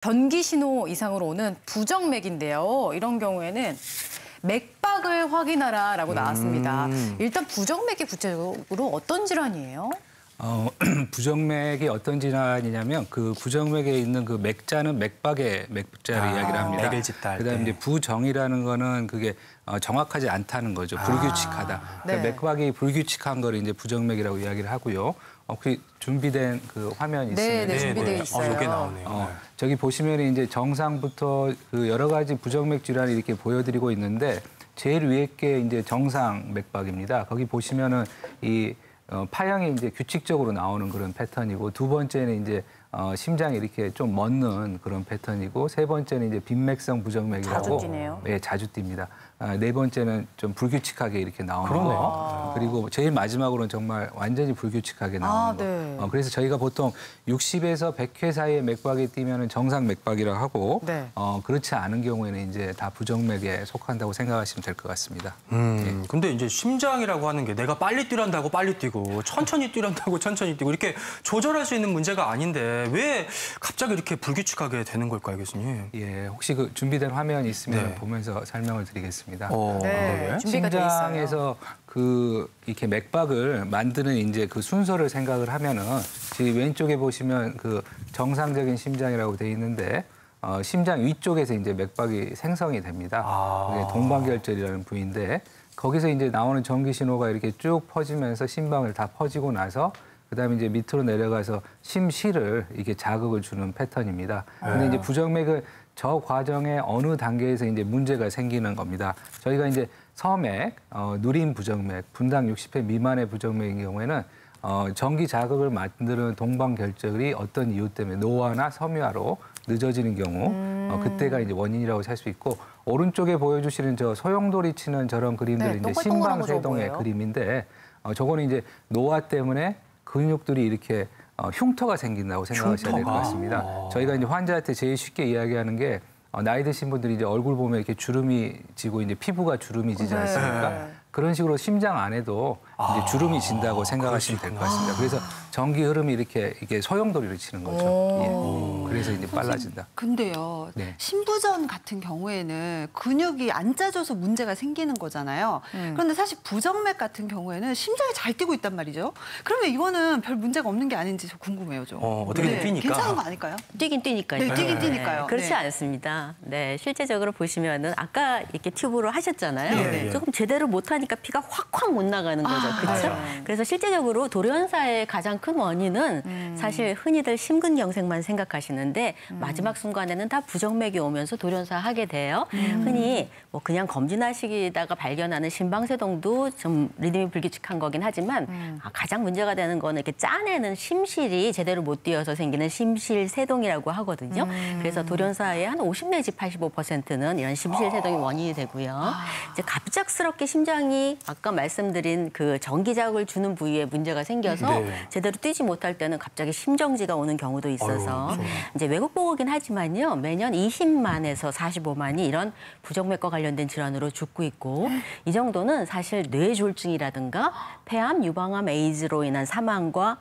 변기 신호 이상으로 오는 부정맥인데요. 이런 경우에는 맥박을 확인하라라고 나왔습니다. 일단 부정맥이 구체적으로 어떤 질환이에요? 부정맥이 어떤 질환이냐면 그 부정맥에 있는 그 맥자는 맥박의 맥자를 이야기를 합니다. 맥을 짚다 할 때. 그다음에 이제 부정이라는 거는 그게 정확하지 않다는 거죠. 불규칙하다. 그러니까 네. 맥박이 불규칙한 걸 이제 부정맥이라고 이야기를 하고요. 혹시 준비된 그 화면 있으면 네, 준비되어 있어요. 이게 나오네요. 저기 보시면 이제 정상부터 그 여러 가지 부정맥 질환을 이렇게 보여드리고 있는데 제일 위에 게 이제 정상 맥박입니다. 거기 보시면은 이 파형이 이제 규칙적으로 나오는 그런 패턴이고 두 번째는 이제 심장이 이렇게 좀 멎는 그런 패턴이고 세 번째는 이제 빈맥성 부정맥이라고 자주 뛰네요. 네, 자주 뜁니다. 네 번째는 좀 불규칙하게 이렇게 나오는 그러네요. 거. 그리고 제일 마지막으로는 정말 완전히 불규칙하게 나오는 거. 네. 그래서 저희가 보통 60에서 100회 사이에 맥박이 뛰면은 정상 맥박이라고 하고 네. 그렇지 않은 경우에는 이제 다 부정맥에 속한다고 생각하시면 될 것 같습니다. 근데 이제 심장이라고 하는 게 내가 빨리 뛰란다고 빨리 뛰고 천천히 뛰란다고 천천히 뛰고 이렇게 조절할 수 있는 문제가 아닌데 왜 갑자기 이렇게 불규칙하게 되는 걸까요, 교수님? 예, 혹시 그 준비된 화면이 있으면 네. 보면서 설명을 드리겠습니다. 네, 준비가 돼 있어요. 심장에서 그 이렇게 맥박을 만드는 이제 그 순서를 생각을 하면은 지금 왼쪽에 보시면 그 정상적인 심장이라고 돼 있는데 심장 위쪽에서 이제 맥박이 생성이 됩니다. 그게 동방결절이라는 부위인데 거기서 이제 나오는 전기 신호가 이렇게 쭉 퍼지면서 심방을 다 퍼지고 나서 그다음에 이제 밑으로 내려가서 심실을 이렇게 자극을 주는 패턴입니다. 근데 이제 부정맥은 저 과정의 어느 단계에서 이제 문제가 생기는 겁니다. 저희가 이제 서맥, 누린 부정맥, 분당 60회 미만의 부정맥인 경우에는 전기 자극을 만드는 동방결절이 어떤 이유 때문에 노화나 섬유화로 늦어지는 경우 그때가 이제 원인이라고 할 수 있고 오른쪽에 보여주시는 저 소용돌이 치는 저런 그림들은 네, 이제 동글동글한 거 심방세동의 저거예요? 그림인데 저거는 이제 노화 때문에 근육들이 이렇게 흉터가 생긴다고 생각하셔야 될 것 같습니다. 저희가 이제 환자한테 제일 쉽게 이야기하는 게 나이 드신 분들이 이제 얼굴 보면 이렇게 주름이 지고 이제 피부가 주름이 지지 않습니까? 그런 식으로 심장 안에도 이제 주름이 진다고 생각하시면 될 것 같습니다. 그래서 전기 흐름이 이게 소용돌이를 치는 거죠. 예. 그래서 이제 빨라진다. 근데요, 네. 신부전 같은 경우에는 근육이 안 짜져서 문제가 생기는 거잖아요. 그런데 사실 부정맥 같은 경우에는 심장이 잘 뛰고 있단 말이죠. 그러면 이거는 별 문제가 없는 게 아닌지 저 궁금해요, 좀. 어떻게든 뛰니까. 괜찮은 거 아닐까요? 뛰긴 뛰니까요. 네, 뛰긴 뛰니까요. 그렇지 네. 않습니다. 네, 실제적으로 보시면은 아까 이렇게 튜브로 하셨잖아요. 네. 조금 제대로 못하니까 피가 확확 못 나가는 거죠. 그렇죠? 그래서 실제적으로 돌연사의 가장 큰 원인은 사실 흔히들 심근경색만 생각하시는데 마지막 순간에는 다 부정맥이 오면서 돌연사하게 돼요. 흔히 뭐 그냥 검진하시다가 발견하는 심방세동도 좀 리듬이 불규칙한 거긴 하지만 가장 문제가 되는 거는 이렇게 짜내는 심실이 제대로 못 뛰어서 생기는 심실세동이라고 하거든요. 그래서 돌연사의 한 50 내지 85%는 이런 심실세동이 원인이 되고요. 이제 갑작스럽게 심장이 아까 말씀드린 그 전기자극을 주는 부위에 문제가 생겨서 제대로 뛰지 못할 때는 갑자기 심정지가 오는 경우도 있어서 이제 외국 보고긴 하지만요. 매년 20만에서 45만이 이런 부정맥과 관련된 질환으로 죽고 있고 이 정도는 사실 뇌졸중이라든가 폐암, 유방암, 에이즈로 인한 사망과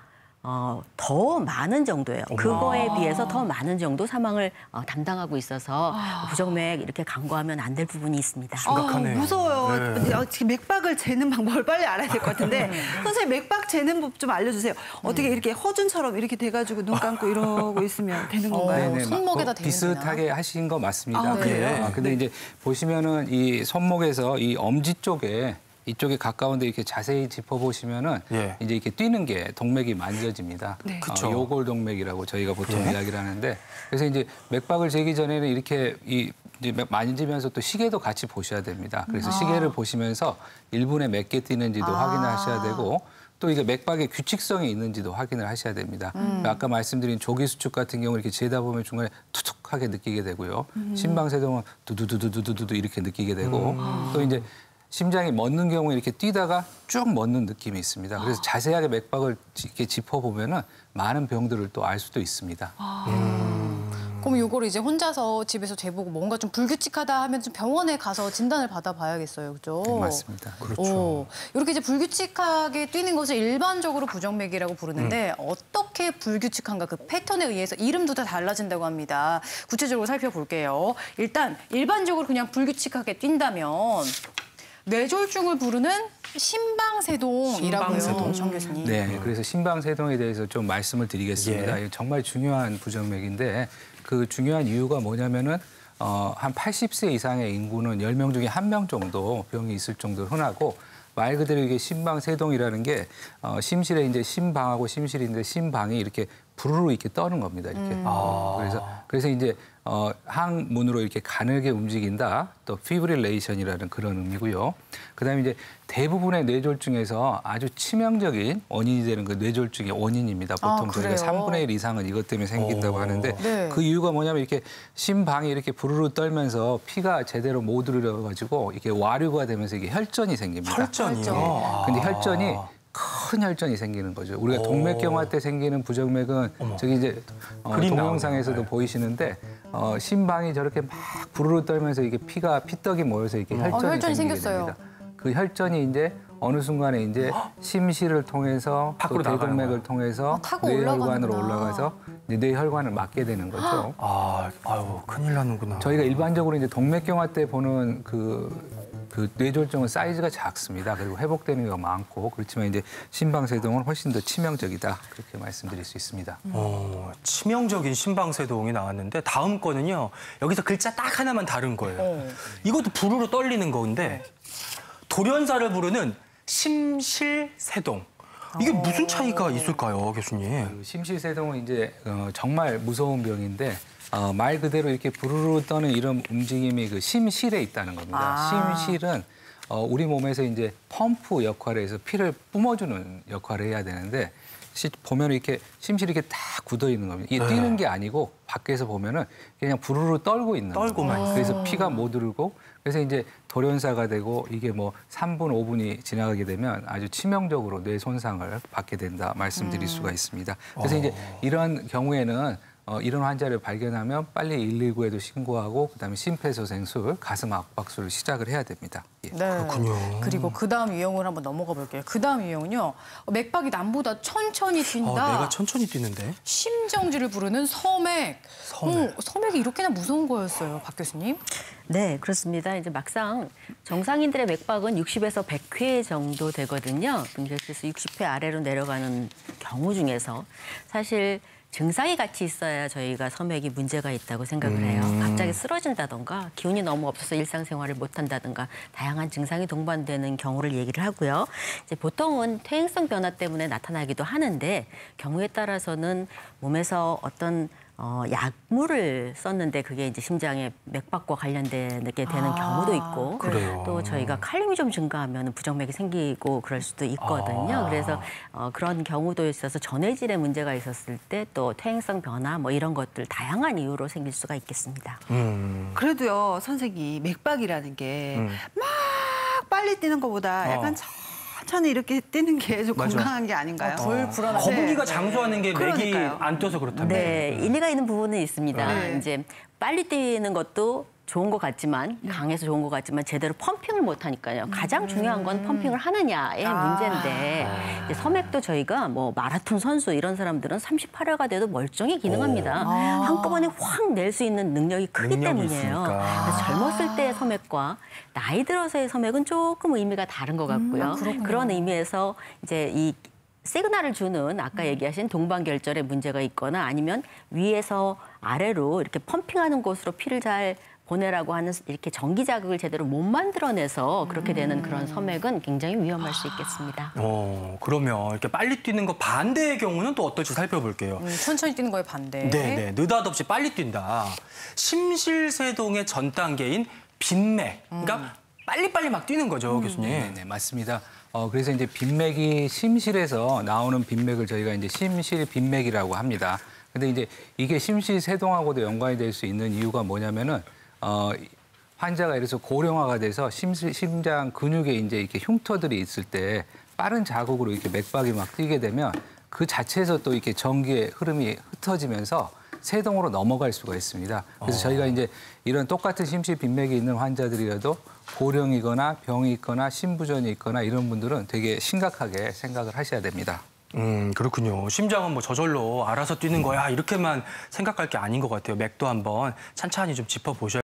더 많은 정도예요. 그거에 비해서 더 많은 정도 사망을 담당하고 있어서 부정맥 이렇게 간과하면 안 될 부분이 있습니다. 심각하네요. 무서워요. 네. 지금 맥박을 재는 방법을 빨리 알아야 될 것 같은데 선생님 맥박 재는 법 좀 알려주세요. 어떻게 이렇게 허준처럼 이렇게 돼가지고 눈 감고 이러고 있으면 되는 건가요? 네네, 손목에다 대면 비슷하게 하신 거 맞습니다. 그래요? 근데 이제 보시면은 이 손목에서 이 엄지 쪽에 이쪽에 가까운데 이렇게 자세히 짚어보시면은 이제 이렇게 뛰는 게 동맥이 만져집니다. 그쵸. 요골 동맥이라고 저희가 보통 이야기를 하는데 그래서 이제 맥박을 재기 전에는 이렇게 이제 만지면서 또 시계도 같이 보셔야 됩니다. 그래서 시계를 보시면서 1분에 몇 개 뛰는지도 확인하셔야 되고 또 이게 맥박의 규칙성이 있는지도 확인을 하셔야 됩니다. 아까 말씀드린 조기수축 같은 경우 이렇게 재다 보면 중간에 투툭하게 느끼게 되고요. 심방세동은 두두두두두두 이렇게 느끼게 되고 또 이제 심장이 멎는 경우에 이렇게 뛰다가 쭉 멎는 느낌이 있습니다. 그래서 자세하게 맥박을 이렇게 짚어보면은 많은 병들을 또 알 수도 있습니다. 그럼 이거를 이제 혼자서 집에서 재보고 뭔가 좀 불규칙하다 하면 좀 병원에 가서 진단을 받아봐야겠어요, 그죠? 맞습니다. 그렇죠. 이렇게 이제 불규칙하게 뛰는 것을 일반적으로 부정맥이라고 부르는데 어떻게 불규칙한가 그 패턴에 의해서 이름도 다 달라진다고 합니다. 구체적으로 살펴볼게요. 일단 일반적으로 그냥 불규칙하게 뛴다면 뇌졸중을 부르는 심방세동이라고요, 심방세동? 정 교수님. 네, 그래서 심방세동에 대해서 좀 말씀을 드리겠습니다. 예. 이게 정말 중요한 부정맥인데 그 중요한 이유가 뭐냐면은 한 80세 이상의 인구는 10명 중에 1명 정도 병이 있을 정도로 흔하고 말 그대로 이게 심방세동이라는 게 심실에 이제 심방하고 심실인데 심방이 이렇게 부르르 이렇게 떠는 겁니다. 이렇게. 그래서 이제 항문으로 이렇게 가늘게 움직인다. 또 피브릴레이션이라는 그런 의미고요. 그다음에 이제 대부분의 뇌졸중에서 아주 치명적인 원인이 되는 그 뇌졸중의 원인입니다. 보통 저희가 그래요? 3분의 1 이상은 이것 때문에 생긴다고 하는데 네. 그 이유가 뭐냐면 이렇게 심방이 이렇게 부르르 떨면서 피가 제대로 못 들어가지고 이게 와류가 되면서 이게 혈전이 생깁니다. 혈전이요? 근데 혈전이 큰 혈전이 생기는 거죠. 우리가 동맥경화 때 생기는 부정맥은 저기 이제 그림 동영상에서도 나오네요. 보이시는데 심방이 저렇게 막 부르르 떨면서 이게 피떡이 모여서 이렇게 혈전이 혈전이 생기게 생겼어요. 됩니다. 그 혈전이 이제 어느 순간에 이제 심실을 통해서 또 밖으로 나가는 대동맥을 거예요? 통해서 타고 뇌혈관으로 올라가는구나. 올라가서 이제 뇌혈관을 막게 되는 거죠. 아유, 큰일 나는구나. 저희가 일반적으로 이제 동맥경화 때 보는 그 뇌졸중은 사이즈가 작습니다. 그리고 회복되는 경우가 많고 그렇지만 이제 심방세동은 훨씬 더 치명적이다 그렇게 말씀드릴 수 있습니다. 치명적인 심방세동이 나왔는데 다음 거는요. 여기서 글자 딱 하나만 다른 거예요. 이것도 부르르 떨리는 건데 돌연사를 부르는 심실세동. 이게 무슨 차이가 있을까요, 교수님? 그 심실세동은 이제 정말 무서운 병인데 말 그대로 이렇게 부르르 떠는 이런 움직임이 그 심실에 있다는 겁니다. 심실은 우리 몸에서 이제 펌프 역할을 해서 피를 뿜어주는 역할을 해야 되는데 보면 이렇게 심실이 이렇게 딱 굳어 있는 겁니다. 이게 뛰는 게 아니고 밖에서 보면은 그냥 부르르 떨고 있는 떨고만 거예요. 그래서 피가 못 흐르고 그래서 이제 돌연사가 되고 이게 뭐 3분, 5분이 지나가게 되면 아주 치명적으로 뇌 손상을 받게 된다 말씀드릴 수가 있습니다. 그래서 이제 이런 경우에는 이런 환자를 발견하면 빨리 119에도 신고하고 그다음에 심폐소생술, 가슴 압박술을 시작을 해야 됩니다. 예. 네. 그렇군요. 그리고 그다음 유형을 한번 넘어가 볼게요. 그다음 유형은요. 맥박이 남보다 천천히 뛴다. 내가 천천히 뛰는데? 심정지를 부르는 서맥. 서맥이 이렇게나 무서운 거였어요, 박 교수님? 네, 그렇습니다. 이제 막상 정상인들의 맥박은 60에서 100회 정도 되거든요. 그래서 60회 아래로 내려가는 경우 중에서 사실 증상이 같이 있어야 저희가 서맥이 문제가 있다고 생각을 해요. 갑자기 쓰러진다던가 기운이 너무 없어서 일상생활을 못한다든가 다양한 증상이 동반되는 경우를 얘기를 하고요. 이제 보통은 퇴행성 변화 때문에 나타나기도 하는데 경우에 따라서는 몸에서 어떤 약물을 썼는데 그게 이제 심장의 맥박과 관련되게 되는 경우도 있고 그래요. 또 저희가 칼륨이 좀 증가하면 부정맥이 생기고 그럴 수도 있거든요. 그래서 그런 경우도 있어서 전해질에 문제가 있었을 때 또 퇴행성 변화 뭐 이런 것들 다양한 이유로 생길 수가 있겠습니다. 그래도요, 선생님, 맥박이라는 게 막 빨리 뛰는 것보다 약간 천천히 이렇게 뛰는 게 좀 맞아. 건강한 게 아닌가요? 덜 불안하죠. 거북이가 네. 장수하는 게 맥이 그러니까요. 안 떠서 그렇다면. 네, 일리가 있는 부분은 있습니다. 네. 이제 빨리 뛰는 것도 좋은 것 같지만 강해서 좋은 것 같지만 제대로 펌핑을 못 하니까요. 가장 중요한 건 펌핑을 하느냐의 문제인데 이제 서맥도 저희가 뭐 마라톤 선수 이런 사람들은 38회가 돼도 멀쩡히 기능합니다. 한꺼번에 확 낼 수 있는 능력이 크기 능력이 때문이에요. 있으니까. 그래서 젊었을 때의 서맥과 나이 들어서의 서맥은 조금 의미가 다른 것 같고요. 그런 의미에서 이제 이 시그널을 주는 아까 얘기하신 동반결절에 문제가 있거나 아니면 위에서 아래로 이렇게 펌핑하는 곳으로 피를 잘 보내라고 하는 이렇게 전기 자극을 제대로 못 만들어내서 그렇게 되는 그런 서맥은 굉장히 위험할 수 있겠습니다. 그러면 이렇게 빨리 뛰는 거 반대의 경우는 또 어떨지 살펴볼게요. 천천히 뛰는 거에 반대. 네, 느닷없이 빨리 뛴다. 심실세동의 전 단계인 빈맥. 그러니까 빨리빨리 막 뛰는 거죠, 교수님. 네, 맞습니다. 그래서 이제 빈맥이 심실에서 나오는 빈맥을 저희가 이제 심실 빈맥이라고 합니다. 근데 이제 이게 심실세동하고도 연관이 될 수 있는 이유가 뭐냐면은 환자가 이래서 고령화가 돼서 심장 근육에 이제 이렇게 흉터들이 있을 때 빠른 자극으로 이렇게 맥박이 막 뛰게 되면 그 자체에서 또 이렇게 전기의 흐름이 흩어지면서 세동으로 넘어갈 수가 있습니다. 그래서 저희가 이제 이런 똑같은 심시빈맥이 있는 환자들이라도 고령이거나 병이 있거나 심부전이 있거나 이런 분들은 되게 심각하게 생각을 하셔야 됩니다. 그렇군요. 심장은 뭐 저절로 알아서 뛰는 거야 이렇게만 생각할 게 아닌 것 같아요. 맥도 한번 찬찬히 좀 짚어보셔야